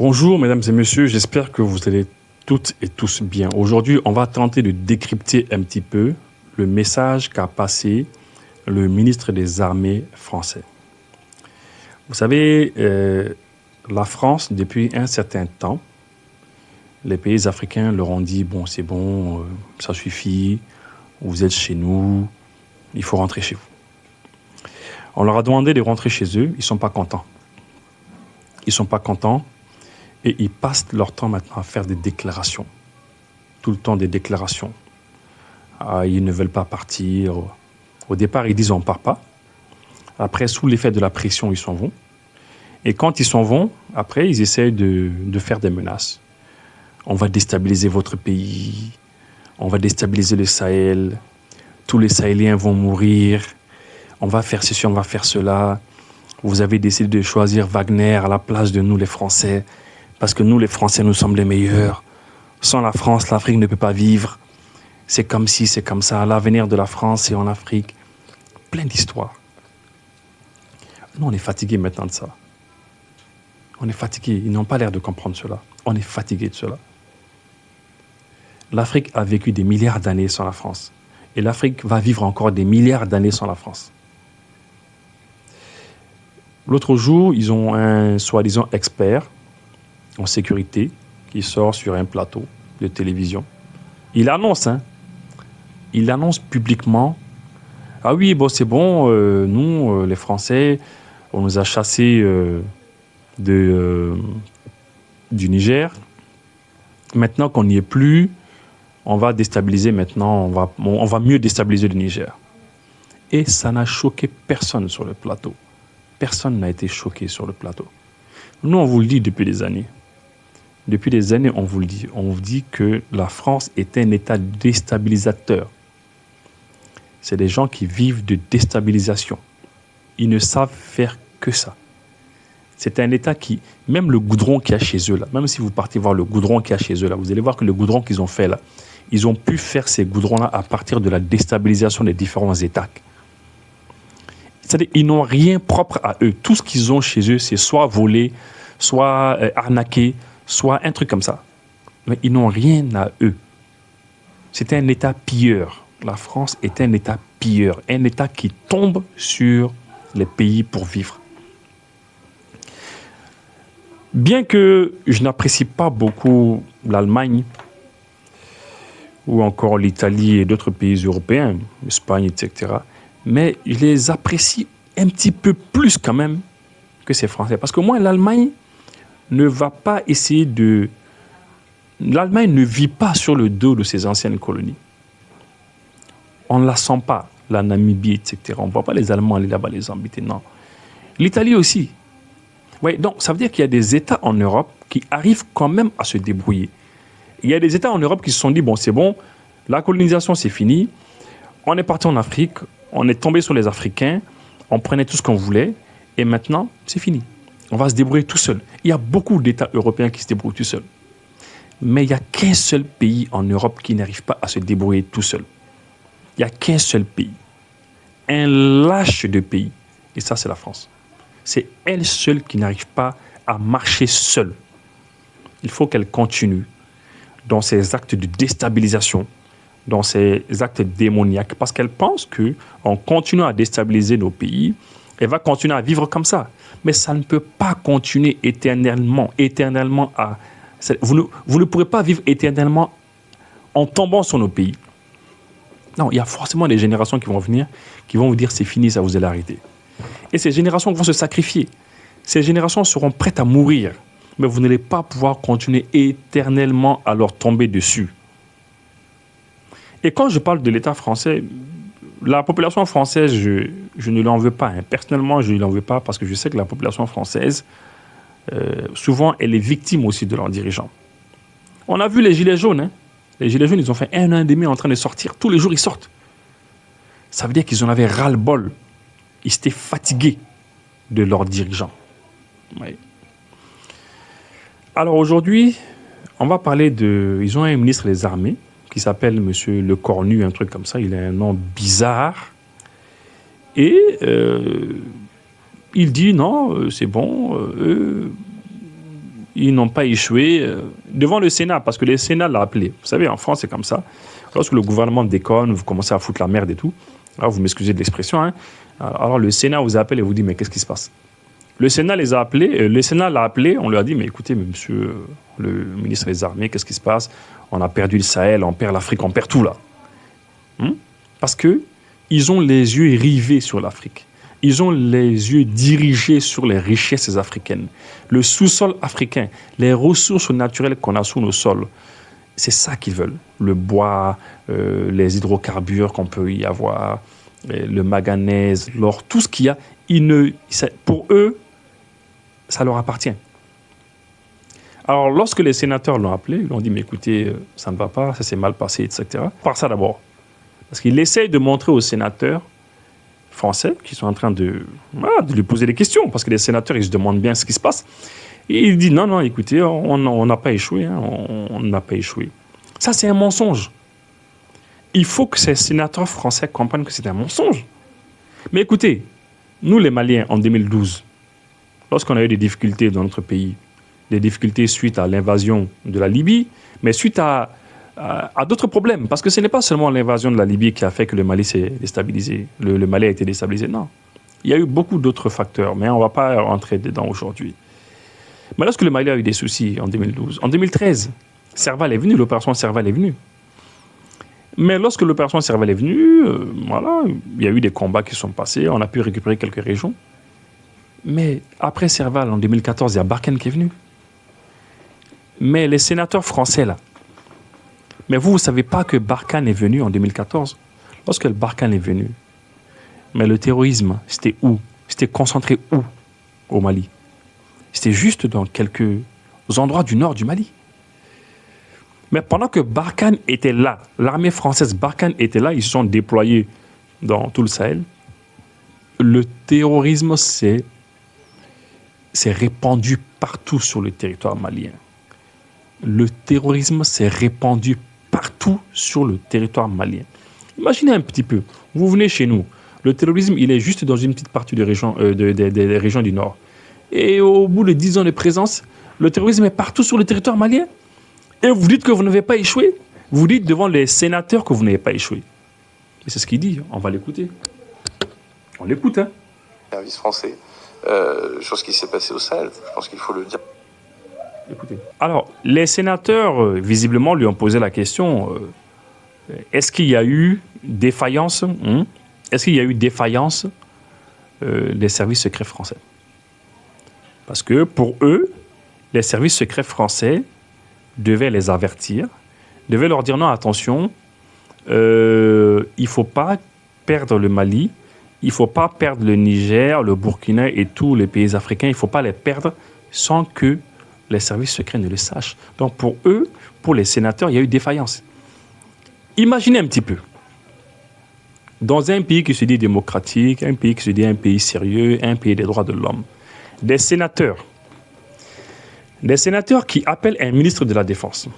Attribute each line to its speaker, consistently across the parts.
Speaker 1: Bonjour mesdames et messieurs, j'espère que vous allez toutes et tous bien. Aujourd'hui, on va tenter de décrypter un petit peu le message qu'a passé le ministre des Armées français. Vous savez, la France, depuis un certain temps, les pays africains leur ont dit, bon, c'est bon, ça suffit, vous êtes chez nous, il faut rentrer chez vous. On leur a demandé de rentrer chez eux, ils ne sont pas contents. Ils ne sont pas contents et ils passent leur temps maintenant à faire des déclarations. Tout le temps des déclarations. Ah, ils ne veulent pas partir. Au départ, ils disent on ne part pas. Après, sous l'effet de la pression, ils s'en vont. Et quand ils s'en vont, après, ils essayent de faire des menaces. On va déstabiliser votre pays. On va déstabiliser le Sahel. Tous les Sahéliens vont mourir. On va faire ceci, on va faire cela. Vous avez décidé de choisir Wagner à la place de nous, les Français. Parce que nous, les Français, nous sommes les meilleurs. Sans la France, l'Afrique ne peut pas vivre. C'est comme si, c'est comme ça. L'avenir de la France, c'est en Afrique. Plein d'histoires. Nous, on est fatigués maintenant de ça. On est fatigués. Ils n'ont pas l'air de comprendre cela. On est fatigués de cela. L'Afrique a vécu des milliards d'années sans la France. Et l'Afrique va vivre encore des milliards d'années sans la France. L'autre jour, ils ont un soi-disant expert en sécurité qui sort sur un plateau de télévision. Il annonce publiquement, ah oui, bon, c'est bon, nous, les Français, on nous a chassés du Niger. Maintenant qu'on n'y est plus, on va déstabiliser maintenant, on va mieux déstabiliser le Niger. Et ça n'a choqué personne sur le plateau. Personne n'a été choqué sur le plateau. Nous, on vous le dit depuis des années. Depuis des années, on vous le dit. On vous dit que la France est un État déstabilisateur. C'est des gens qui vivent de déstabilisation. Ils ne savent faire que ça. C'est un État qui, même le goudron qu'il y a chez eux, là, même si vous partez voir le goudron qu'il y a chez eux, là, vous allez voir que le goudron qu'ils ont fait, là, ils ont pu faire ces goudrons-là à partir de la déstabilisation des différents États. C'est-à-dire qu'ils n'ont rien propre à eux. Tout ce qu'ils ont chez eux, c'est soit volé, soit arnaqué, soit un truc comme ça. Mais ils n'ont rien à eux. C'est un État pilleur. La France est un État pilleur. Un État qui tombe sur les pays pour vivre. Bien que je n'apprécie pas beaucoup l'Allemagne, ou encore l'Italie et d'autres pays européens, l'Espagne, etc., mais je les apprécie un petit peu plus quand même que ces Français. Parce que moi, l'Allemagne ne va pas essayer de... L'Allemagne ne vit pas sur le dos de ses anciennes colonies. On ne la sent pas, la Namibie, etc. On ne voit pas les Allemands aller là-bas les embêter, non. L'Italie aussi. Ouais, donc, ça veut dire qu'il y a des États en Europe qui arrivent quand même à se débrouiller. Il y a des États en Europe qui se sont dit, bon, c'est bon, la colonisation, c'est fini. On est parti en Afrique, on est tombé sur les Africains, on prenait tout ce qu'on voulait, et maintenant, c'est fini. On va se débrouiller tout seul. Il y a beaucoup d'États européens qui se débrouillent tout seuls. Mais il n'y a qu'un seul pays en Europe qui n'arrive pas à se débrouiller tout seul. Il n'y a qu'un seul pays. Un lâche de pays. Et ça, c'est la France. C'est elle seule qui n'arrive pas à marcher seule. Il faut qu'elle continue dans ses actes de déstabilisation, dans ces actes démoniaques, parce qu'elle pense qu'en continuant à déstabiliser nos pays, elle va continuer à vivre comme ça. Mais ça ne peut pas continuer éternellement à... Vous ne pourrez pas vivre éternellement en tombant sur nos pays. Non, il y a forcément des générations qui vont venir, qui vont vous dire c'est fini, ça vous allez arrêter. Et ces générations vont se sacrifier. Ces générations seront prêtes à mourir, mais vous n'allez pas pouvoir continuer éternellement à leur tomber dessus. Et quand je parle de l'État français, la population française, je ne l'en veux pas. Personnellement, je ne l'en veux pas parce que je sais que la population française, souvent, elle est victime aussi de leurs dirigeants. On a vu les Gilets jaunes. Les Gilets jaunes, ils ont fait 1 an et demi en train de sortir. Tous les jours, ils sortent. Ça veut dire qu'ils en avaient ras-le-bol. Ils étaient fatigués de leurs dirigeants. Oui. Alors aujourd'hui, on va parler de... Ils ont un ministre des Armées qui s'appelle Monsieur Le Cornu, un truc comme ça. Il a un nom bizarre. Et il dit non, c'est bon, ils n'ont pas échoué devant le Sénat, parce que le Sénat l'a appelé. Vous savez, en France, c'est comme ça. Lorsque le gouvernement déconne, vous commencez à foutre la merde et tout, alors vous m'excusez de l'expression, hein, alors le Sénat vous appelle et vous dit, mais qu'est-ce qui se passe? Le Sénat les a appelés, le Sénat l'a appelé, on lui a dit, mais écoutez, monsieur le ministre des Armées, qu'est-ce qui se passe? On a perdu le Sahel, on perd l'Afrique, on perd tout là. Parce qu'ils ont les yeux rivés sur l'Afrique. Ils ont les yeux dirigés sur les richesses africaines. Le sous-sol africain, les ressources naturelles qu'on a sous nos sols, c'est ça qu'ils veulent. Le bois, les hydrocarbures qu'on peut y avoir, le manganèse, l'or, tout ce qu'il y a, pour eux, ça leur appartient. Alors, lorsque les sénateurs l'ont appelé, ils lui ont dit, mais écoutez, ça ne va pas, ça s'est mal passé, etc. Par ça d'abord. Parce qu'il essaye de montrer aux sénateurs français qui sont en train de lui poser des questions, parce que les sénateurs, ils se demandent bien ce qui se passe. Et il dit, non, écoutez, on n'a pas échoué, hein, on n'a pas échoué. Ça, c'est un mensonge. Il faut que ces sénateurs français comprennent que c'est un mensonge. Mais écoutez, nous les Maliens, en 2012, lorsqu'on a eu des difficultés dans notre pays, des difficultés suite à l'invasion de la Libye, mais suite à d'autres problèmes. Parce que ce n'est pas seulement l'invasion de la Libye qui a fait que le Mali s'est déstabilisé. Le Mali a été déstabilisé, non. Il y a eu beaucoup d'autres facteurs, mais on ne va pas rentrer dedans aujourd'hui. Mais lorsque le Mali a eu des soucis en 2012, en 2013, Serval est venu, l'opération Serval est venue. Mais lorsque l'opération Serval est venue, il y a eu des combats qui sont passés, on a pu récupérer quelques régions. Mais après Serval, en 2014, il y a Barkhane qui est venu. Mais les sénateurs français, là, mais vous ne savez pas que Barkhane est venu en 2014. Lorsque le Barkhane est venu, mais le terrorisme, c'était où? C'était concentré où au Mali? C'était juste dans quelques endroits du nord du Mali. Mais pendant que Barkhane était là, l'armée française Barkhane était là, ils se sont déployés dans tout le Sahel, le terrorisme s'est répandu partout sur le territoire malien. Le terrorisme s'est répandu partout sur le territoire malien. Imaginez un petit peu, vous venez chez nous, le terrorisme, il est juste dans une petite partie des régions du Nord. Et au bout de 10 ans de présence, le terrorisme est partout sur le territoire malien. Et vous dites que vous n'avez pas échoué. Vous dites devant les sénateurs que vous n'avez pas échoué. Et c'est ce qu'il dit, on va l'écouter. On l'écoute, hein.
Speaker 2: Service français, sur ce qui s'est passé au Sahel, je pense qu'il faut le dire.
Speaker 1: Écoutez. Alors, les sénateurs, visiblement, lui ont posé la question, est-ce qu'il y a eu défaillance Est-ce qu'il y a eu défaillance des services secrets français? Parce que pour eux, les services secrets français devaient les avertir, devaient leur dire non, attention, il ne faut pas perdre le Mali, il ne faut pas perdre le Niger, le Burkina et tous les pays africains, il ne faut pas les perdre sans que les services secrets ne le sachent. Donc pour eux, pour les sénateurs, il y a eu défaillance. Imaginez un petit peu. Dans un pays qui se dit démocratique, un pays qui se dit un pays sérieux, un pays des droits de l'homme, des sénateurs qui appellent un ministre de la Défense,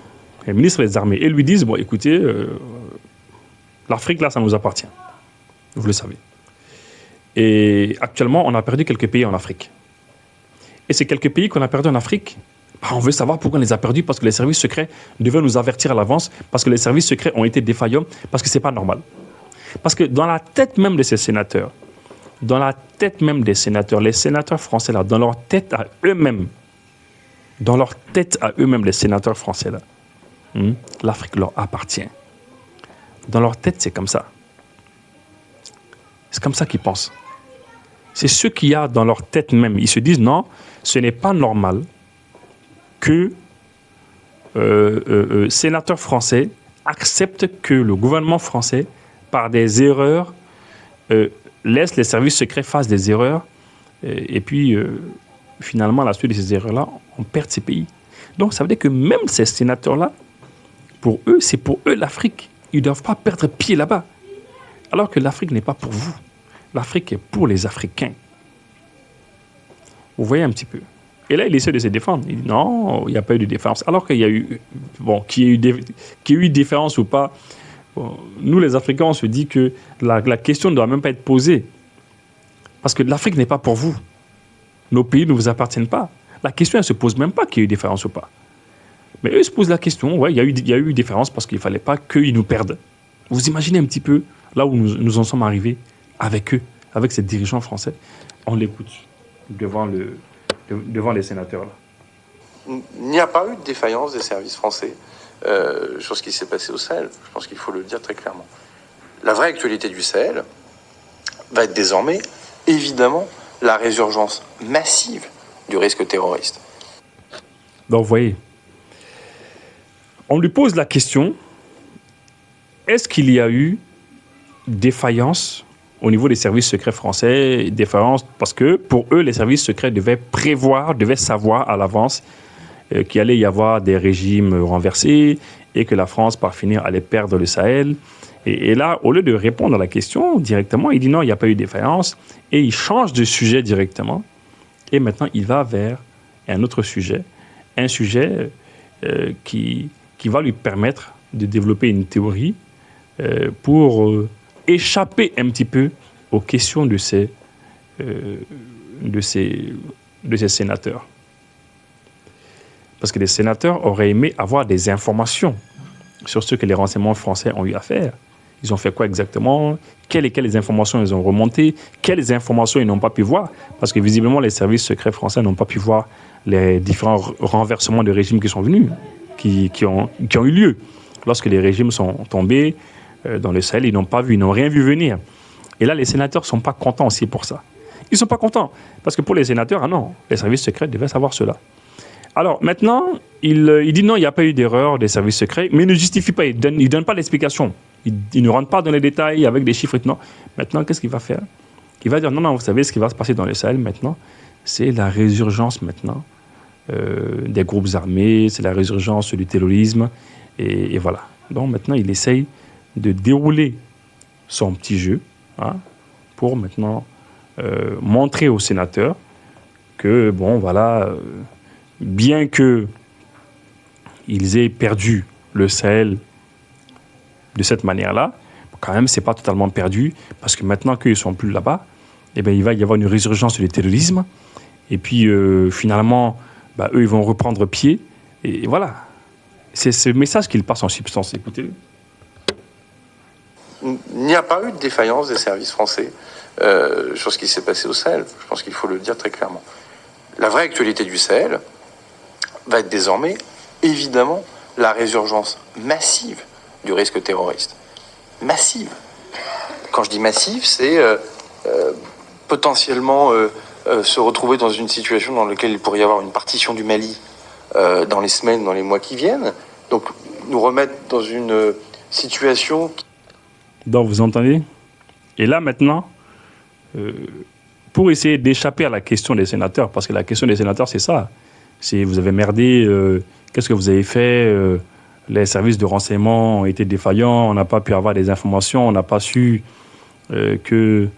Speaker 1: un ministre des Armées, et lui disent, bon écoutez, l'Afrique là, ça nous appartient. Vous le savez. Et actuellement, on a perdu quelques pays en Afrique. Et ces quelques pays qu'on a perdus en Afrique, on veut savoir pourquoi on les a perdus, parce que les services secrets devaient nous avertir à l'avance, parce que les services secrets ont été défaillants, parce que ce n'est pas normal. Parce que dans la tête même de ces sénateurs, les sénateurs français là, dans leur tête à eux-mêmes, les sénateurs français là, l'Afrique leur appartient. Dans leur tête, c'est comme ça. C'est comme ça qu'ils pensent. C'est ce qu'il y a dans leur tête même. Ils se disent non, ce n'est pas normal que sénateurs français acceptent que le gouvernement français, par des erreurs, laisse les services secrets fassent des erreurs et puis finalement, à la suite de ces erreurs-là, on perd ces pays. Donc, ça veut dire que même ces sénateurs-là, pour eux, c'est pour eux l'Afrique. Ils ne doivent pas perdre pied là-bas. Alors que l'Afrique n'est pas pour vous. L'Afrique est pour les Africains. Vous voyez un petit peu. Et là, il essaie de se défendre. Il dit non, il n'y a pas eu de différence. Alors qu'il y a eu, qu'il y ait eu différence ou pas, nous les Africains, on se dit que la question ne doit même pas être posée. Parce que l'Afrique n'est pas pour vous. Nos pays ne vous appartiennent pas. La question, elle ne se pose même pas qu'il y ait eu défaillance ou pas. Mais eux, ils se posent la question, ouais, il y a eu défaillance parce qu'il ne fallait pas qu'ils nous perdent. Vous imaginez un petit peu là où nous en sommes arrivés avec eux, avec ces dirigeants français. On l'écoute devant les sénateurs. Là.
Speaker 2: Il n'y a pas eu de défaillance des services français sur ce qui s'est passé au Sahel. Je pense qu'il faut le dire très clairement. La vraie actualité du Sahel va être désormais, évidemment, la résurgence massive du risque terroriste.
Speaker 1: Donc, vous voyez, on lui pose la question, est-ce qu'il y a eu défaillance au niveau des services secrets français, défaillance parce que pour eux, les services secrets devaient savoir à l'avance qu'il allait y avoir des régimes renversés et que la France, par finir, allait perdre le Sahel. Et là, au lieu de répondre à la question directement, il dit non, il n'y a pas eu de défaillance et il change de sujet directement. Et maintenant, il va vers un autre sujet, un sujet qui va lui permettre de développer une théorie pour échapper un petit peu aux questions de ces sénateurs. Parce que les sénateurs auraient aimé avoir des informations sur ce que les renseignements français ont eu à faire. Ils ont fait quoi exactement? Quelles informations ils ont remontées? Quelles informations ils n'ont pas pu voir? Parce que visiblement, les services secrets français n'ont pas pu voir les différents renversements de régimes qui sont venus, qui ont eu lieu. Lorsque les régimes sont tombés dans le Sahel, ils n'ont pas vu, ils n'ont rien vu venir. Et là, les sénateurs ne sont pas contents aussi pour ça. Ils ne sont pas contents. Parce que pour les sénateurs, ah non, les services secrets devaient savoir cela. Alors maintenant, il dit non, il n'y a pas eu d'erreur des services secrets, mais il ne justifie pas, il ne donne pas l'explication. Il ne rentre pas dans les détails avec des chiffres. Non. Maintenant, qu'est-ce qu'il va faire? Il va dire non, vous savez ce qui va se passer dans le Sahel maintenant, c'est la résurgence maintenant des groupes armés, c'est la résurgence du terrorisme, et voilà. Donc maintenant, il essaye de dérouler son petit jeu pour maintenant montrer aux sénateurs que, bon, voilà, bien qu'ils aient perdu le Sahel de cette manière-là, quand même, ce n'est pas totalement perdu, parce que maintenant qu'ils ne sont plus là-bas, eh bien, il va y avoir une résurgence du terrorisme, et puis finalement, eux, ils vont reprendre pied, et voilà. C'est ce message qu'il passe en substance. Écoutez.
Speaker 2: Il n'y a pas eu de défaillance des services français sur ce qui s'est passé au Sahel. Je pense qu'il faut le dire très clairement. La vraie actualité du Sahel va être désormais, évidemment, la résurgence massive du risque terroriste. Massive. Quand je dis massive, c'est potentiellement se retrouver dans une situation dans laquelle il pourrait y avoir une partition du Mali dans les semaines, dans les mois qui viennent. Donc, nous remettre dans une situation...
Speaker 1: Donc, vous entendez? Et là, maintenant, pour essayer d'échapper à la question des sénateurs, parce que la question des sénateurs, c'est ça. C'est vous avez merdé, qu'est-ce que vous avez fait? Les services de renseignement ont été défaillants, on n'a pas pu avoir des informations, on n'a pas su qu'il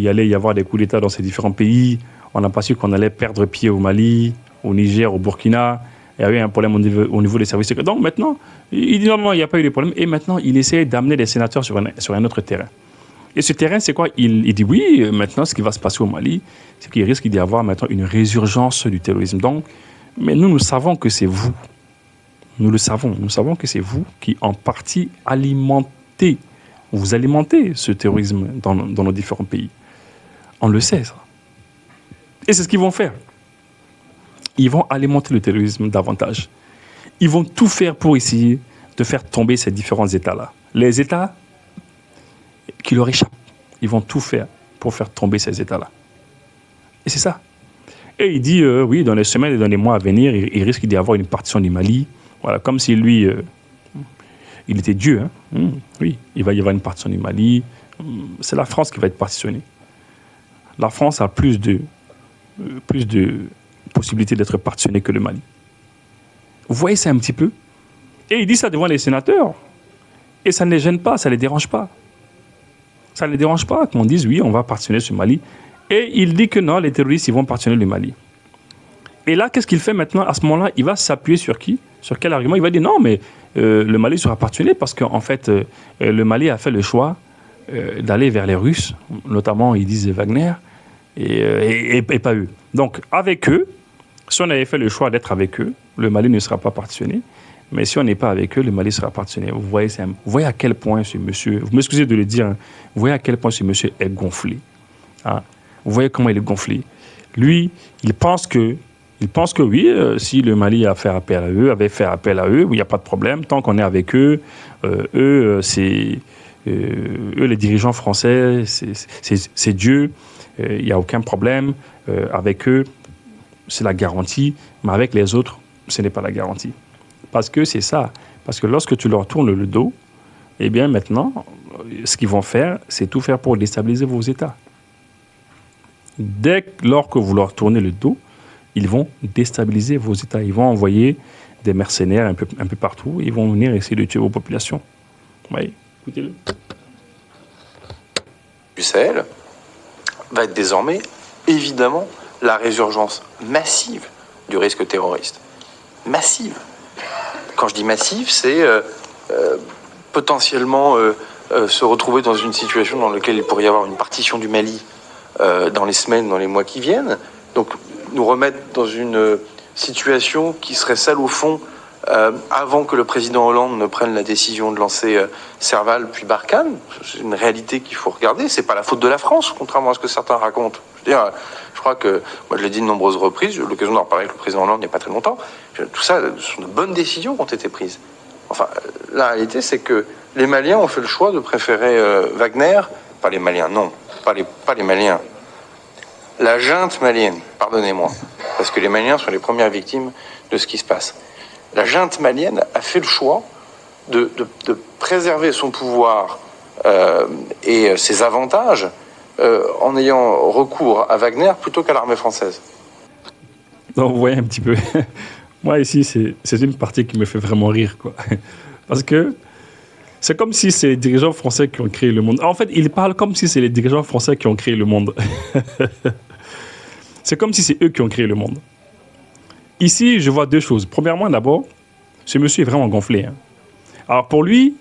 Speaker 1: allait y avoir des coups d'État dans ces différents pays, on n'a pas su qu'on allait perdre pied au Mali, au Niger, au Burkina. Il y avait un problème au niveau des services secrets. Donc maintenant, il dit non, il n'y a pas eu de problème. Et maintenant, il essaie d'amener les sénateurs sur un autre terrain. Et ce terrain, c'est quoi? Il dit oui, maintenant, ce qui va se passer au Mali, c'est qu'il risque d'y avoir maintenant une résurgence du terrorisme. Donc, mais nous savons que c'est vous. Nous le savons. Nous savons que c'est vous qui, en partie, vous alimentez ce terrorisme dans nos différents pays. On le sait, ça. Et c'est ce qu'ils vont faire. Ils vont alimenter le terrorisme davantage. Ils vont tout faire pour essayer de faire tomber ces différents États-là. Les États qui leur échappent, ils vont tout faire pour faire tomber ces États-là. Et c'est ça. Et il dit, oui, dans les semaines et dans les mois à venir, il risque d'y avoir une partition du Mali. Voilà, comme si lui, il était Dieu. Oui, il va y avoir une partition du Mali. C'est la France qui va être partitionnée. La France a plus de possibilité d'être partitionnée que le Mali. Vous voyez ça un petit peu? Et il dit ça devant les sénateurs. Et ça ne les gêne pas, ça ne les dérange pas. Ça ne les dérange pas qu'on dise oui, on va partitionner ce Mali. Et il dit que non, les terroristes, ils vont partitionner le Mali. Et là, qu'est-ce qu'il fait maintenant? À ce moment-là, il va s'appuyer sur qui? Sur quel argument? Il va dire non, mais le Mali sera partitionné parce qu'en fait, le Mali a fait le choix d'aller vers les Russes, notamment, ils disent Wagner, et pas eux. Donc, avec eux, Si on avait fait le choix d'être avec eux, le Mali ne sera pas partitionné. Mais si on n'est pas avec eux, le Mali sera partitionné. Vous voyez à quel point ce monsieur, vous m'excusez de le dire, hein, vous voyez à quel point ce monsieur est gonflé. Hein. Vous voyez comment il est gonflé. Lui, il pense que oui, si le Mali avait fait appel à eux, il n'y a pas de problème. Tant qu'on est avec eux, eux, les dirigeants français, c'est Dieu. Il n'y a aucun problème. Avec eux, c'est la garantie. Mais avec les autres, ce n'est pas la garantie. Parce que c'est ça. Parce que lorsque tu leur tournes le dos, eh bien maintenant, ce qu'ils vont faire, c'est tout faire pour déstabiliser vos États. Lors que vous leur tournez le dos, ils vont déstabiliser vos États. Ils vont envoyer des mercenaires un peu partout. Ils vont venir essayer de tuer vos populations. Oui, écoutez-le.
Speaker 2: Du Sahel va être désormais, évidemment, la résurgence massive du risque terroriste. Massive. Quand je dis massive, c'est potentiellement se retrouver dans une situation dans laquelle il pourrait y avoir une partition du Mali dans les semaines, dans les mois qui viennent. Donc, nous remettre dans une situation qui serait celle, au fond, avant que le président Hollande ne prenne la décision de lancer Serval puis Barkhane. C'est une réalité qu'il faut regarder. C'est pas la faute de la France, contrairement à ce que certains racontent. Je crois que, moi je l'ai dit de nombreuses reprises, j'ai eu l'occasion d'en parler avec le président Hollande il n'y a pas très longtemps. Tout ça, ce sont de bonnes décisions qui ont été prises. Enfin, la réalité, c'est que les Maliens ont fait le choix de préférer Wagner, pas les Maliens, non, pas les Maliens. La junte malienne, pardonnez-moi, parce que les Maliens sont les premières victimes de ce qui se passe. La junte malienne a fait le choix de préserver son pouvoir et ses avantages en ayant recours à Wagner plutôt qu'à l'armée française.
Speaker 1: Donc, vous voyez un petit peu. Moi, ici, c'est une partie qui me fait vraiment rire, quoi. Parce que c'est comme si c'est les dirigeants français qui ont créé le monde. En fait, ils parlent comme si c'est les dirigeants français qui ont créé le monde. C'est comme si c'est eux qui ont créé le monde. Ici, je vois deux choses. Premièrement, d'abord, ce monsieur est vraiment gonflé. Hein. Alors, pour lui,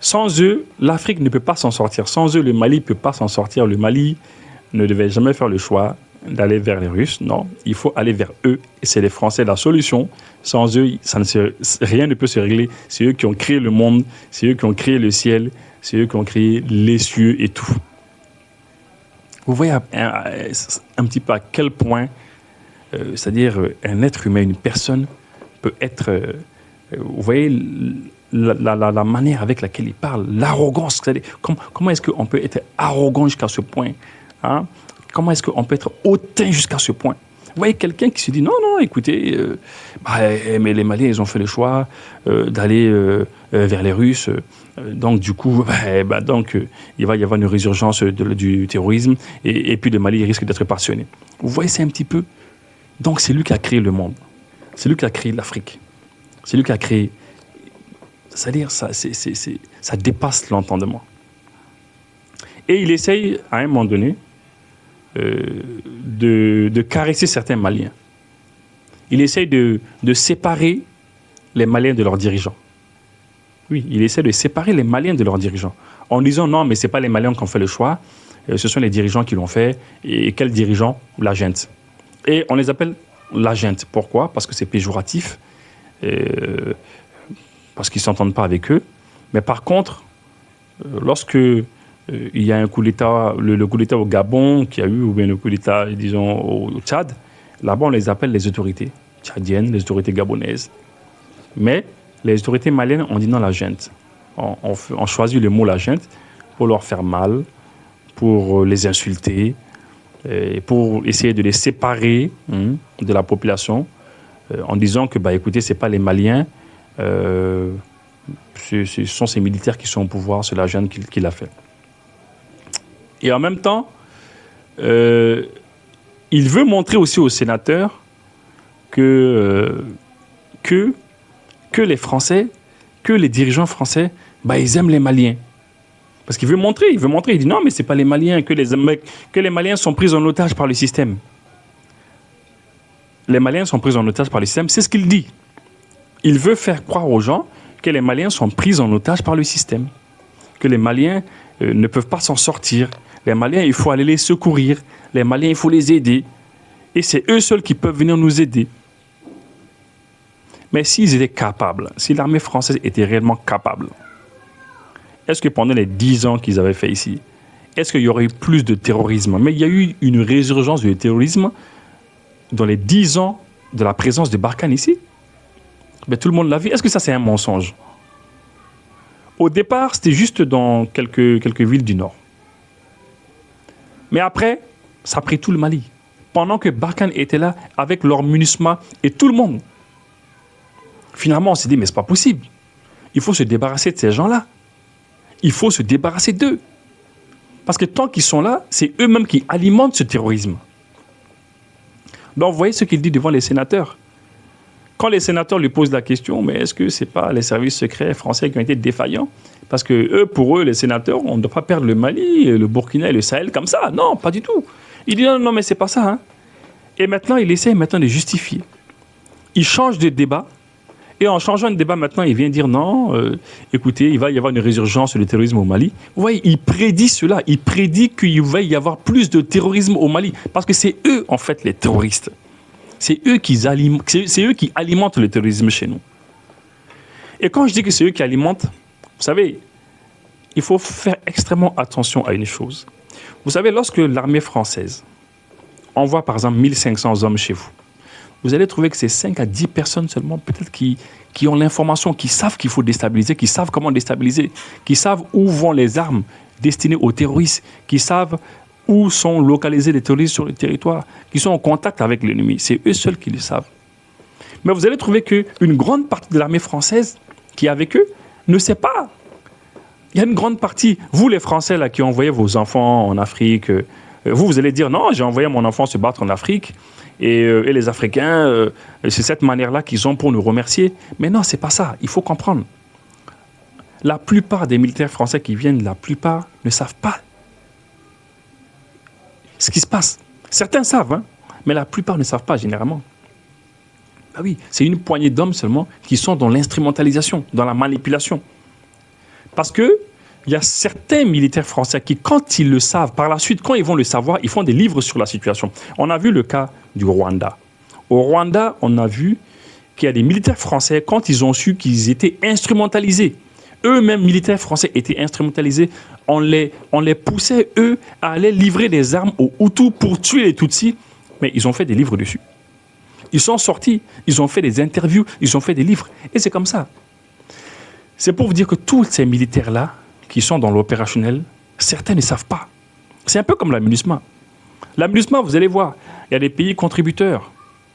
Speaker 1: sans eux, l'Afrique ne peut pas s'en sortir. Sans eux, le Mali ne peut pas s'en sortir. Le Mali ne devait jamais faire le choix d'aller vers les Russes. Non, il faut aller vers eux. Et c'est les Français la solution. Sans eux, rien ne peut se régler. C'est eux qui ont créé le monde. C'est eux qui ont créé le ciel. C'est eux qui ont créé les cieux et tout. Vous voyez un petit peu à quel point, c'est-à-dire un être humain, une personne peut être... vous voyez la manière avec laquelle il parle, l'arrogance. C'est-à-dire, comment est-ce qu'on peut être arrogant jusqu'à ce point, hein? Comment est-ce qu'on peut être hautain jusqu'à ce point? Vous voyez quelqu'un qui se dit, non, écoutez, mais les Maliens, ils ont fait le choix d'aller vers les Russes. Donc, du coup, il va y avoir une résurgence du terrorisme et puis le Mali risque d'être partitionné. Vous voyez, c'est un petit peu... Donc, c'est lui qui a créé le monde. C'est lui qui a créé l'Afrique. C'est lui qui a créé... C'est-à-dire, ça dépasse l'entendement. Et il essaye, à un moment donné, de caresser certains Maliens. Il essaye de séparer les Maliens de leurs dirigeants. Oui, il essaie de séparer les Maliens de leurs dirigeants. En disant non, mais ce n'est pas les Maliens qui ont fait le choix, ce sont les dirigeants qui l'ont fait. Et quels dirigeants? La junte. Et on les appelle la junte. Pourquoi? Parce que c'est péjoratif, parce qu'ils ne s'entendent pas avec eux. Mais par contre, lorsque il y a un coup d'État, le coup d'État au Gabon qu'il y a eu, ou bien le coup d'État, disons, au Tchad, là-bas, on les appelle les autorités tchadiennes, les autorités gabonaises. Mais les autorités maliennes ont dit non, la junte. On choisit le mot la junte pour leur faire mal, pour les insulter, et pour essayer de les séparer de la population, en disant que, écoutez, ce n'est pas les Maliens, ce sont ces militaires qui sont au pouvoir, c'est la junte qui l'a fait. Et en même temps, il veut montrer aussi aux sénateurs que les Français, que les dirigeants français, ils aiment les Maliens. Parce qu'il veut montrer, il dit non, mais ce n'est pas les Maliens, que les Maliens sont pris en otage par le système. Les Maliens sont pris en otage par le système, c'est ce qu'il dit. Il veut faire croire aux gens que les Maliens sont pris en otage par le système. Que les Maliens ne peuvent pas s'en sortir. Les Maliens, il faut aller les secourir. Les Maliens, il faut les aider. Et c'est eux seuls qui peuvent venir nous aider. Mais s'ils étaient capables, si l'armée française était réellement capable, est-ce que pendant les 10 ans qu'ils avaient fait ici, est-ce qu'il y aurait eu plus de terrorisme? Mais il y a eu une résurgence du terrorisme dans les 10 ans de la présence de Barkhane ici. Mais tout le monde l'a vu. Est-ce que ça, c'est un mensonge? Au départ, c'était juste dans quelques villes du Nord. Mais après, ça a pris tout le Mali. Pendant que Barkhane était là, avec leur MINUSMA et tout le monde. Finalement, on s'est dit, mais c'est pas possible. Il faut se débarrasser de ces gens-là. Il faut se débarrasser d'eux. Parce que tant qu'ils sont là, c'est eux-mêmes qui alimentent ce terrorisme. Donc, vous voyez ce qu'il dit devant les sénateurs. Quand les sénateurs lui posent la question, mais est-ce que ce n'est pas les services secrets français qui ont été défaillants? Parce que pour eux, les sénateurs, on ne doit pas perdre le Mali, le Burkina et le Sahel comme ça. Non, pas du tout. Il dit non, mais c'est pas ça. Hein. Et maintenant, il essaie de justifier. Il change de débat. Et en changeant de débat, maintenant, il vient dire non, écoutez, il va y avoir une résurgence du terrorisme au Mali. Vous voyez, il prédit cela. Il prédit qu'il va y avoir plus de terrorisme au Mali. Parce que c'est eux, en fait, les terroristes. C'est eux qui alimentent le terrorisme chez nous. Et quand je dis que c'est eux qui alimentent, vous savez, il faut faire extrêmement attention à une chose. Vous savez, lorsque l'armée française envoie, par exemple, 1500 hommes chez vous, vous allez trouver que c'est 5 à 10 personnes seulement, peut-être, qui ont l'information, qui savent qu'il faut déstabiliser, qui savent comment déstabiliser, qui savent où vont les armes destinées aux terroristes, qui savent où sont localisés les terroristes sur le territoire, qui sont en contact avec l'ennemi. C'est eux seuls qui le savent. Mais vous allez trouver qu'une grande partie de l'armée française qui est avec eux ne sait pas. Il y a une grande partie, vous les Français là, qui envoyez vos enfants en Afrique, vous allez dire non, j'ai envoyé mon enfant se battre en Afrique, et les Africains, c'est cette manière-là qu'ils ont pour nous remercier. Mais non, c'est pas ça. Il faut comprendre. La plupart des militaires français qui viennent, la plupart ne savent pas ce qui se passe. Certains savent, hein, mais la plupart ne savent pas généralement. Ben oui, c'est une poignée d'hommes seulement qui sont dans l'instrumentalisation, dans la manipulation. Parce que il y a certains militaires français qui, quand ils le savent, par la suite, quand ils vont le savoir, ils font des livres sur la situation. On a vu le cas du Rwanda. Au Rwanda, on a vu qu'il y a des militaires français, quand ils ont su qu'ils étaient instrumentalisés, eux-mêmes militaires français étaient instrumentalisés, on les poussait, eux, à aller livrer des armes aux Hutus pour tuer les Tutsis, mais ils ont fait des livres dessus. Ils sont sortis, ils ont fait des interviews, ils ont fait des livres, et c'est comme ça. C'est pour vous dire que tous ces militaires-là, qui sont dans l'opérationnel, certains ne savent pas. C'est un peu comme la MINUSMA. La MINUSMA, vous allez voir, il y a des pays contributeurs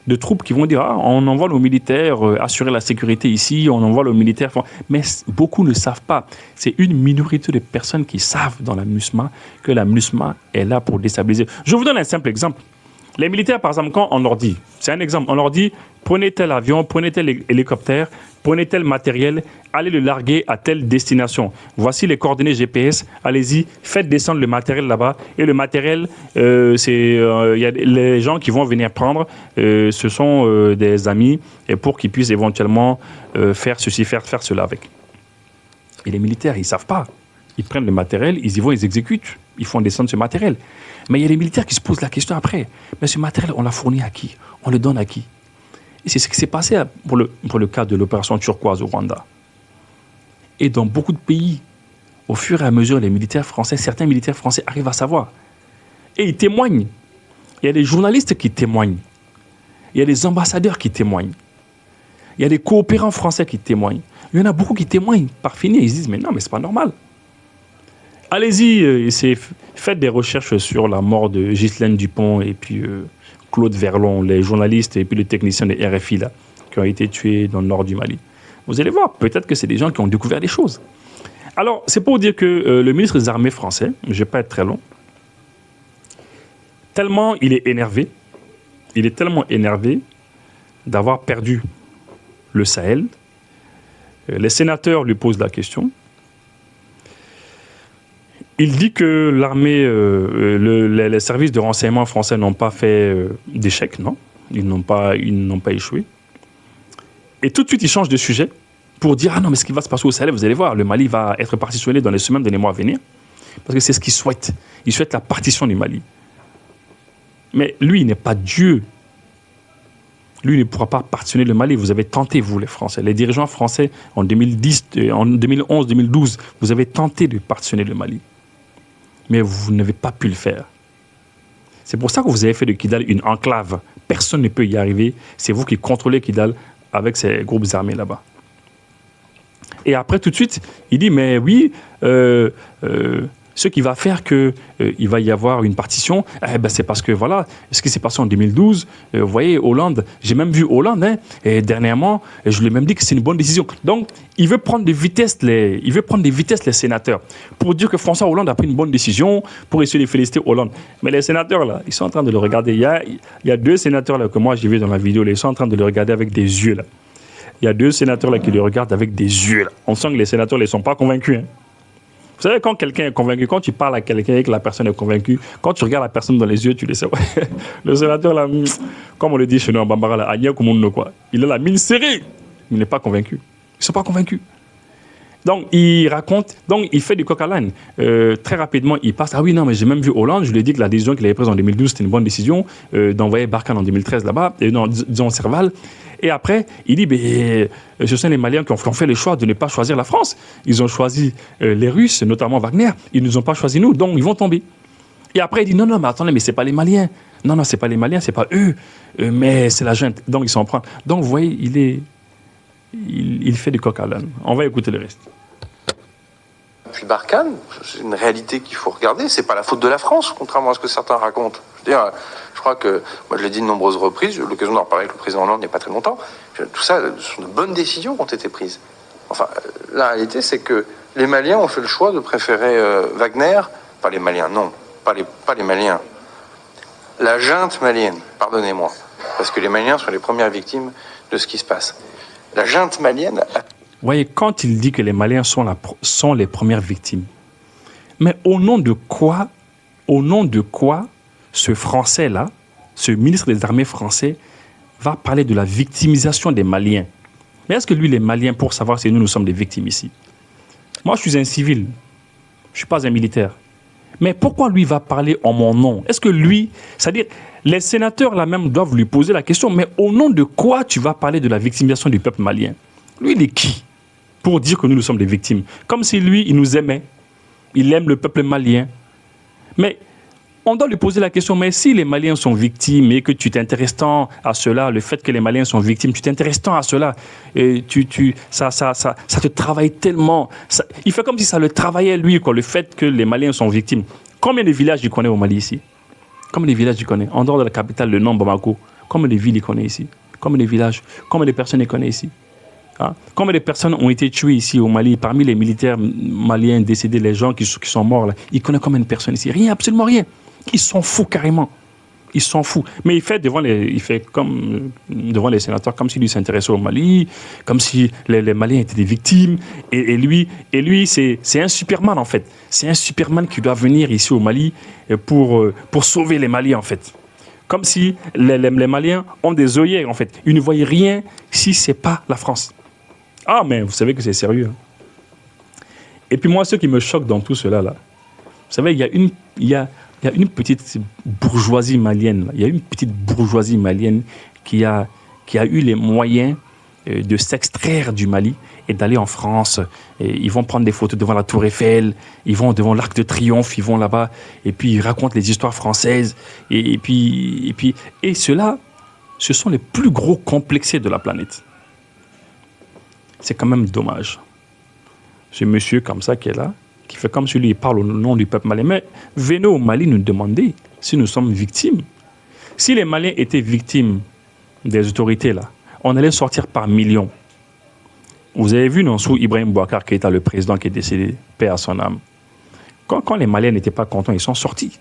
Speaker 1: de troupes qui vont dire « Ah, on envoie nos militaires assurer la sécurité ici, on envoie nos militaires... » Mais beaucoup ne savent pas. C'est une minorité de personnes qui savent dans la MINUSMA que la MINUSMA est là pour déstabiliser. Je vous donne un simple exemple. Les militaires, par exemple, quand on leur dit, c'est un exemple, on leur dit « Prenez tel avion, prenez tel hélicoptère, prenez tel matériel, allez le larguer à telle destination. Voici les coordonnées GPS, allez-y, faites descendre le matériel là-bas. Et le matériel, y a les gens qui vont venir prendre, ce sont des amis, et pour qu'ils puissent éventuellement faire ceci, faire cela avec. » Et les militaires, ils ne savent pas. Ils prennent le matériel, ils y vont, ils exécutent, ils font descendre ce matériel. Mais il y a les militaires qui se posent la question après. Mais ce matériel, on l'a fourni à qui? On le donne à qui? Et c'est ce qui s'est passé pour le cas de l'opération turquoise au Rwanda. Et dans beaucoup de pays, au fur et à mesure, les militaires français, certains militaires français arrivent à savoir. Et ils témoignent. Il y a des journalistes qui témoignent. Il y a des ambassadeurs qui témoignent. Il y a des coopérants français qui témoignent. Il y en a beaucoup qui témoignent par fini. Ils se disent, mais non, mais c'est pas normal. Allez-y, faites des recherches sur la mort de Ghislaine Dupont et puis Claude Verlon, les journalistes et puis les techniciens de RFI là, qui ont été tués dans le nord du Mali. Vous allez voir, peut-être que c'est des gens qui ont découvert des choses. Alors, c'est pour dire que le ministre des Armées français, je ne vais pas être très long, tellement il est énervé d'avoir perdu le Sahel. Les sénateurs lui posent la question. Il dit que l'armée, les services de renseignement français n'ont pas fait d'échec, non. Ils n'ont pas échoué. Et tout de suite, il change de sujet pour dire « Ah non, mais ce qui va se passer au Sahel, vous allez voir, le Mali va être partitionné dans les semaines, dans les mois à venir. » Parce que c'est ce qu'il souhaite. Il souhaite la partition du Mali. Mais lui, il n'est pas Dieu. lui ne pourra pas partitionner le Mali. Vous avez tenté, vous, les Français. Les dirigeants français, en 2010, en 2011, 2012, vous avez tenté de partitionner le Mali. Mais vous n'avez pas pu le faire. C'est pour ça que vous avez fait de Kidal une enclave. Personne ne peut y arriver. C'est vous qui contrôlez Kidal avec ces groupes armés là-bas. Et après, tout de suite, il dit, mais oui, ce qui va faire qu'il va y avoir une partition, c'est parce que, voilà, ce qui s'est passé en 2012, vous voyez, Hollande, j'ai même vu Hollande, et dernièrement, je lui ai même dit que c'est une bonne décision. Donc, il veut prendre des vitesses, les sénateurs, pour dire que François Hollande a pris une bonne décision, pour essayer de féliciter Hollande. Mais les sénateurs, là, ils sont en train de le regarder. Il y a 2 sénateurs, là, que moi, j'ai vu dans la vidéo, là, ils sont en train de le regarder avec des yeux, là. Il y a 2 sénateurs là qui le regardent avec des yeux. Là. On sent que les sénateurs ne sont pas convaincus. Hein. Vous savez, quand quelqu'un est convaincu, quand tu parles à quelqu'un et que la personne est convaincue, quand tu regardes la personne dans les yeux, tu le sais. Ouais. Le sénateur, là, comme on le dit chez nous en Bambara, là, il a la mine serrée. Il n'est pas convaincu. Ils ne sont pas convaincus. Donc, il raconte, donc il fait du coq à l'âne. Très rapidement, il passe. Ah oui, non, mais j'ai même vu Hollande. Je lui ai dit que la décision qu'il avait prise en 2012, c'était une bonne décision, d'envoyer Barkhane en 2013 là-bas, disons Serval. Et après, il dit, ce sont les Maliens qui ont fait le choix de ne pas choisir la France. Ils ont choisi les Russes, notamment Wagner. Ils ne nous ont pas choisi nous, donc ils vont tomber. Et après, il dit, non, mais attendez, mais c'est pas les Maliens. Non, c'est pas les Maliens, c'est pas eux, mais c'est la junte. Donc, ils s'en prennent. Donc, vous voyez, il fait du coq à l'âne. On va écouter le reste.
Speaker 2: Puis Barkhane, c'est une réalité qu'il faut regarder. C'est pas la faute de la France, contrairement à ce que certains racontent. Je crois que, moi je l'ai dit de nombreuses reprises, j'ai eu l'occasion d'en parler avec le président Hollande il n'y a pas très longtemps. Tout ça, ce sont de bonnes décisions qui ont été prises. Enfin, la réalité, c'est que les Maliens ont fait le choix de préférer Wagner, pas les Maliens, non, pas les Maliens. La junte malienne, pardonnez-moi, parce que les Maliens sont les premières victimes de ce qui se passe. La junte malienne a...
Speaker 1: Vous voyez, quand il dit que les Maliens sont les premières victimes, mais au nom de quoi ce Français-là, ce ministre des Armées français, va parler de la victimisation des Maliens? Mais est-ce que lui, les Maliens, pour savoir si nous sommes des victimes ici? Moi, je suis un civil, je ne suis pas un militaire. Mais pourquoi lui va parler en mon nom? Est-ce que lui, c'est-à-dire, les sénateurs là même doivent lui poser la question, mais au nom de quoi tu vas parler de la victimisation du peuple malien? Lui, il est qui pour dire que nous sommes des victimes? Comme si lui, il nous aimait. Il aime le peuple malien. Mais on doit lui poser la question, mais si les Maliens sont victimes et que tu t'intéresses tant à cela, le fait que les Maliens sont victimes, tu t'intéresses tant à cela, et ça te travaille tellement. Il fait comme si ça le travaillait lui, quoi, le fait que les Maliens sont victimes. Combien de villages il connaît au Mali ici? Combien de villages il connaît? En dehors de la capitale, le nom Bamako, combien de villes il connaît ici? Combien de villages? Combien de personnes il connaît ici? Hein? Combien de personnes ont été tuées ici au Mali, parmi les militaires maliens décédés, les gens qui sont morts là? Il connaît combien de personnes ici? Rien, absolument rien. Ils s'en foutent carrément. Ils s'en foutent. Mais il fait devant les sénateurs comme s'il lui s'intéressait au Mali, comme si les Maliens étaient des victimes. Et lui, c'est un Superman en fait. C'est un Superman qui doit venir ici au Mali pour sauver les Maliens en fait. Comme si les Maliens ont des œillères en fait. Ils ne voient rien si c'est pas la France. Ah mais vous savez que c'est sérieux. Hein. Et puis moi, ce qui me choque dans tout cela là, vous savez, il y a une petite bourgeoisie malienne. Il y a une petite bourgeoisie malienne qui a eu les moyens de s'extraire du Mali et d'aller en France. Et ils vont prendre des photos devant la Tour Eiffel, ils vont devant l'Arc de Triomphe, ils vont là-bas, et puis ils racontent les histoires françaises. Et ceux-là, ce sont les plus gros complexés de la planète. C'est quand même dommage. Ce monsieur comme ça qui est là, qui fait comme celui qui parle au nom du peuple malien. Mais venez au Mali nous demander si nous sommes victimes. Si les Maliens étaient victimes des autorités, là, on allait sortir par millions. Vous avez vu, non, sous Ibrahim Boubacar Keïta, le président qui est décédé, paix à son âme. Quand les Maliens n'étaient pas contents, ils sont sortis.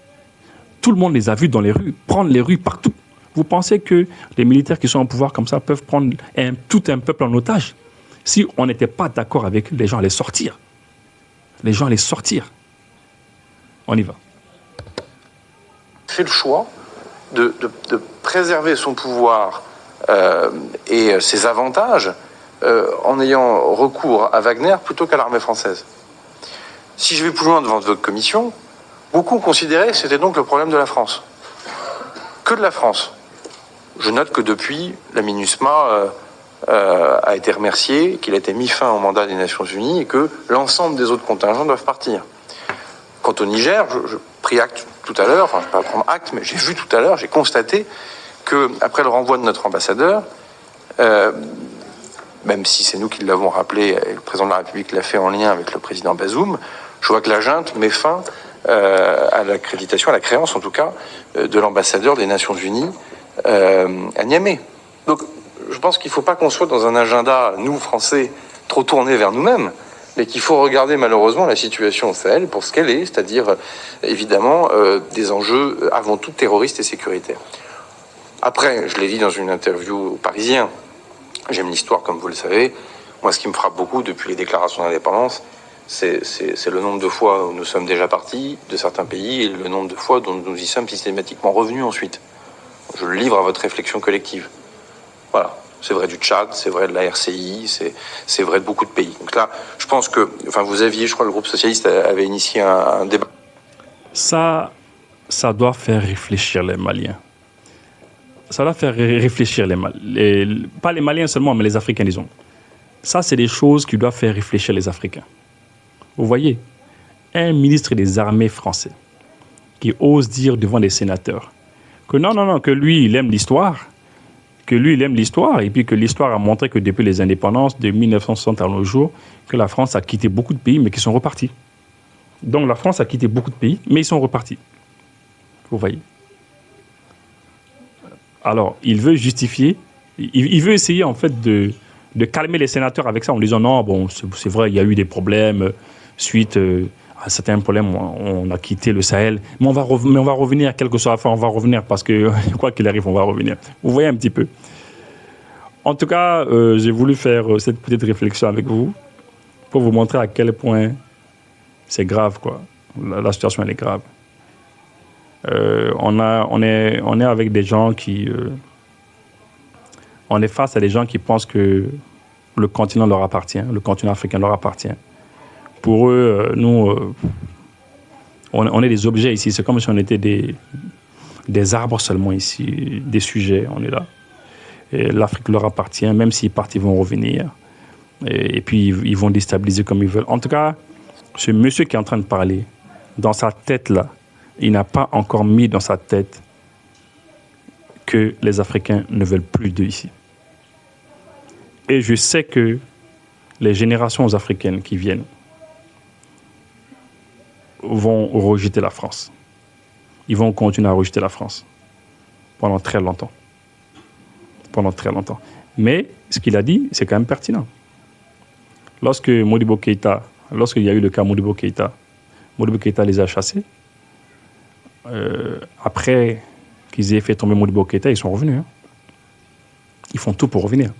Speaker 1: Tout le monde les a vus dans les rues, prendre les rues partout. Vous pensez que les militaires qui sont au pouvoir comme ça peuvent prendre tout un peuple en otage? Si on n'était pas d'accord avec eux, les gens allaient sortir. Les gens allaient sortir. On y va.
Speaker 2: Fait le choix de préserver son pouvoir et ses avantages en ayant recours à Wagner plutôt qu'à l'armée française. Si je vais plus loin devant votre commission, beaucoup considéraient que c'était donc le problème de la France. Que de la France. Je note que depuis, la MINUSMA a été remerciée, qu'il a été mis fin au mandat des Nations Unies et que l'ensemble des autres contingents doivent partir. Quant au Niger, je pris acte tout à l'heure, enfin je ne vais pas prendre acte, mais j'ai vu tout à l'heure, j'ai constaté qu'après le renvoi de notre ambassadeur, même si c'est nous qui l'avons rappelé, et le président de la République l'a fait en lien avec le président Bazoum, je vois que la junte met fin à l'accréditation, à la créance en tout cas, de l'ambassadeur des Nations Unies à Niamey. Donc je pense qu'il ne faut pas qu'on soit dans un agenda, nous Français, trop tourné vers nous-mêmes, mais qu'il faut regarder malheureusement la situation au Sahel pour ce qu'elle est, c'est-à-dire évidemment des enjeux avant tout terroristes et sécuritaires. Après, je l'ai dit dans une interview au Parisien, j'aime l'histoire comme vous le savez. Moi, ce qui me frappe beaucoup depuis les déclarations d'indépendance, c'est le nombre de fois où nous sommes déjà partis de certains pays et le nombre de fois dont nous y sommes systématiquement revenus ensuite. Je le livre à votre réflexion collective. Voilà. C'est vrai du Tchad, c'est vrai de la RCI, c'est vrai de beaucoup de pays. Donc là, je pense que, enfin, vous aviez, je crois, le groupe socialiste avait initié un débat.
Speaker 1: Ça doit faire réfléchir les Maliens. Ça doit faire réfléchir pas les Maliens seulement, mais les Africains, disons. Ça, c'est des choses qui doivent faire réfléchir les Africains. Vous voyez, un ministre des armées français qui ose dire devant des sénateurs que non, que lui, il aime l'histoire, et puis que l'histoire a montré que depuis les indépendances de 1960 à nos jours, que la France a quitté beaucoup de pays, mais qu'ils sont repartis. Donc la France a quitté beaucoup de pays, mais ils sont repartis. Vous voyez. Alors, il veut justifier, il veut essayer en fait de calmer les sénateurs avec ça en disant non, bon, c'est vrai, il y a eu des problèmes suite à certains problèmes, on a quitté le Sahel, mais on va revenir, quel que soit la fin, on va revenir parce que quoi qu'il arrive, on va revenir. Vous voyez un petit peu. En tout cas, j'ai voulu faire cette petite réflexion avec vous pour vous montrer à quel point c'est grave, quoi. La situation, elle est grave. On est avec des gens qui... on est face à des gens qui pensent que le continent leur appartient, le continent africain leur appartient. Pour eux, nous, on est des objets ici. C'est comme si on était des arbres seulement ici, des sujets, on est là. Et l'Afrique leur appartient, même s'ils partent, ils vont revenir. Et puis, ils vont déstabiliser comme ils veulent. En tout cas, ce monsieur qui est en train de parler, dans sa tête là, il n'a pas encore mis dans sa tête que les Africains ne veulent plus d'eux ici. Et je sais que les générations africaines qui viennent vont rejeter la France. Ils vont continuer à rejeter la France pendant très longtemps. Pendant très longtemps. Mais ce qu'il a dit, c'est quand même pertinent. Lorsqu'il y a eu le cas Modibo Keïta les a chassés. Après qu'ils aient fait tomber Modibo Keïta, ils sont revenus. Hein. Ils font tout pour revenir.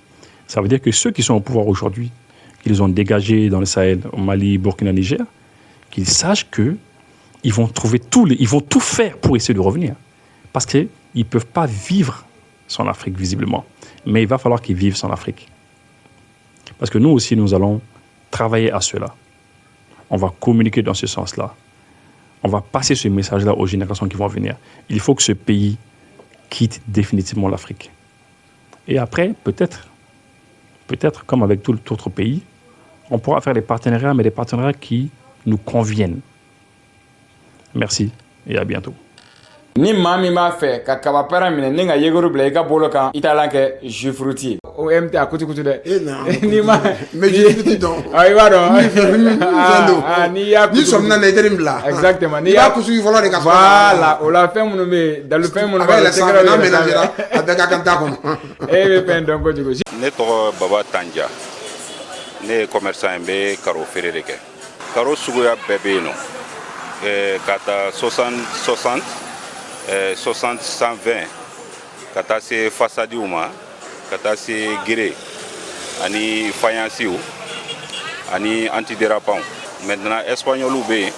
Speaker 1: Ça veut dire que ceux qui sont au pouvoir aujourd'hui, qu'ils ont dégagés dans le Sahel, au Mali, Burkina, Niger, qu'ils sachent qu'ils vont ils vont tout faire pour essayer de revenir. Parce qu'ils ne peuvent pas vivre sans l'Afrique, visiblement. Mais il va falloir qu'ils vivent sans l'Afrique. Parce que nous aussi, nous allons travailler à cela. On va communiquer dans ce sens-là. On va passer ce message-là aux générations qui vont venir. Il faut que ce pays quitte définitivement l'Afrique. Et après, peut-être, comme avec tout autre pays, on pourra faire des partenariats, mais des partenariats qui nous conviennent. Merci et à bientôt.
Speaker 3: Ni maa min b'a fɛ ka kabapara minɛ ni ka yeguru bila I ka bolo kan I t'a la kɛ jufruti o MT a kutukutu dɛ ni ma
Speaker 4: mais jufruti dɔn
Speaker 3: I b'a dɔn n'i y'a kutukutu
Speaker 4: ni sɔmina na I tɛ nin bila
Speaker 3: exactement
Speaker 4: n'i y'a kutuku fɔlɔ de ka
Speaker 3: voilà o la fɛn minnu bɛ yen dalufɛn minnu b'a la
Speaker 4: sanfɛ n'a mélangera a bɛɛ ka kan t'a kɔnɔ
Speaker 3: e bɛ fɛn dɔn kojugu.
Speaker 5: Ne tɔgɔ Baba Tanja ne ye commerçant n bɛ karo feere de kɛ karo suguya bɛɛ bɛ yen nɔ ka taa 60 120 ka taa se fasadiw ma ka taa se gere ani fayansiw ani antidérapanw maintenant espagnolw bɛ yen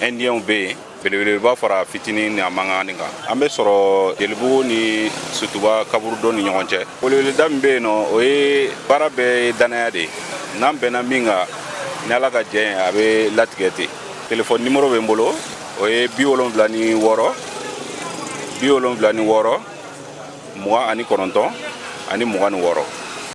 Speaker 5: indiens bɛ yen belebeleba fara fitinin ni a mangani kan an bɛ sɔrɔ Jelibugu ni Sutuba kaburudon ni ɲɔgɔn cɛ weleweleda min bɛ yen nɔ o ye baara bɛɛ ye danaya de ye n'an bɛnna min kan ni Ala ka jɛ ye a bɛ latigɛ ten téléphone numéro bɛ n bolo o ye 76 76 mugan ani kɔnɔntɔn ani mugan ni wɔɔrɔ